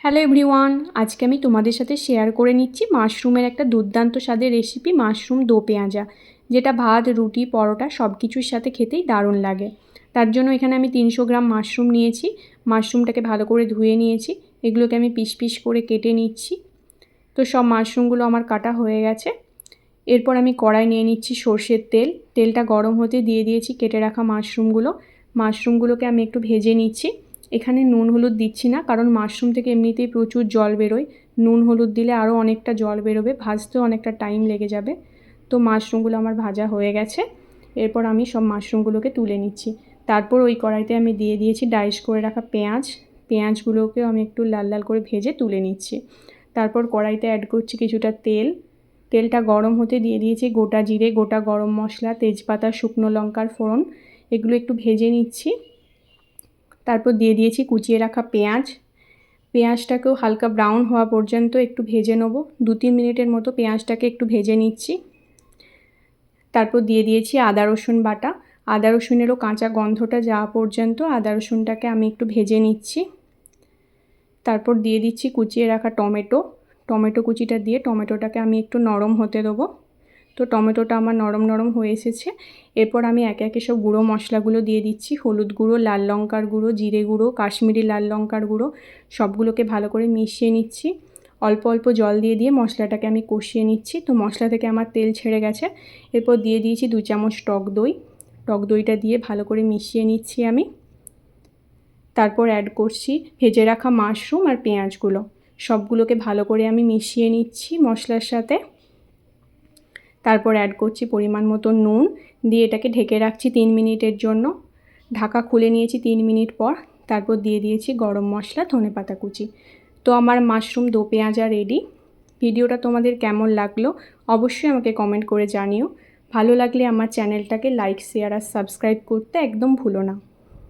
Hello everyone, আজকে আমি তোমাদের সাথে শেয়ার করে নিচ্ছি মাশরুমের একটা দুর্দান্ত স্বাদের রেসিপি মাশরুম দো পেঁয়াজা, যেটা ভাত, রুটি, পরোটা সব কিছুর সাথে খেতেই দারুণ লাগে। তার জন্য এখানে আমি 300 গ্রাম মাশরুম নিয়েছি। মাশরুমটাকে ভালো করে ধুয়ে নিয়েছি। এগুলোকে আমি পিস পিস করে কেটে নিচ্ছি। তো সব মাশরুমগুলো আমার কাটা হয়ে গেছে। এরপর আমি কড়াই নিয়ে নিচ্ছি সর্ষের তেল। তেলটা গরম হতে দিয়ে দিয়েছি কেটে রাখা মাশরুমগুলোকে আমি একটু ভেজে নিচ্ছি। এখানে নুন হলুদ দিচ্ছি না, কারণ মাশরুম থেকে এমনিতেই প্রচুর জল বেরোয়। নুন হলুদ দিলে আরও অনেকটা জল বেরোবে, ভাজতেও অনেকটা টাইম লেগে যাবে। তো মাশরুমগুলো আমার ভাজা হয়ে গেছে। এরপর আমি সব মাশরুমগুলোকে তুলে নিচ্ছি। তারপর ওই কড়াইতে আমি দিয়ে দিয়েছি ডাইস করে রাখা পেঁয়াজগুলোকেও আমি একটু লাল লাল করে ভেজে তুলে নিচ্ছি। তারপর কড়াইতে অ্যাড করছি কিছুটা তেলটা গরম হতে দিয়ে দিয়েছি গোটা জিরে, গোটা গরম মশলা, তেজপাতা, শুকনো লঙ্কার ফোড়ন। এগুলো একটু ভেজে নিচ্ছি। তারপর দিয়ে দিয়েছি কুচিয়ে রাখা পেঁয়াজটাকেও হালকা ব্রাউন হওয়া পর্যন্ত একটু ভেজে নেব। 2-3 মিনিটের মতো পেঁয়াজটাকে একটু ভেজে নিচ্ছি। তারপর দিয়ে দিয়েছি আদা রসুন বাটা। আদা রসুনেরও কাঁচা গন্ধটা যাওয়া পর্যন্ত আদা রসুনটাকে আমি একটু ভেজে নিচ্ছি। তারপর দিয়ে দিচ্ছি কুচিয়ে রাখা টমেটো কুচিটা দিয়ে টমেটোটাকে আমি একটু নরম হতে দেবো। তো টমেটোটা আমার নরম নরম হয়ে এসেছে। এরপর আমি একে একে সব গুঁড়ো মশলাগুলো দিয়ে দিচ্ছি। হলুদ গুঁড়ো, লাল লঙ্কার গুঁড়ো, জিরে গুঁড়ো, কাশ্মীরি লাল লঙ্কার গুঁড়ো, সবগুলোকে ভালো করে মিশিয়ে নিচ্ছি। অল্প অল্প জল দিয়ে মশলাটাকে আমি কষিয়ে নিচ্ছি। তো মশলা থেকে আমার তেল ছেড়ে গেছে। এরপর দিয়ে দিয়েছি 2 চামচ টক দইটা দিয়ে ভালো করে মিশিয়ে নিচ্ছি আমি। তারপর অ্যাড করছি ভেজে রাখা মাশরুম আর পেঁয়াজগুলো, সবগুলোকে ভালো করে আমি মিশিয়ে নিচ্ছি মশলার সাথে। তারপর অ্যাড করছি পরিমাণ মতো নুন, দিয়ে এটাকে ঢেকে রাখছি 3 মিনিটের জন্য। ঢাকা খুলে নিয়েছি 3 মিনিট পর। তারপর দিয়ে দিয়েছি গরম মশলা, ধনেপাতা কুচি। তো আমার মাশরুম দো পেঁয়াজা রেডি। ভিডিওটা তোমাদের কেমন লাগলো অবশ্যই আমাকে কমেন্ট করে জানিও। ভালো লাগলে আমার চ্যানেলটাকে লাইক, শেয়ার আর সাবস্ক্রাইব করতে একদম ভুলো না।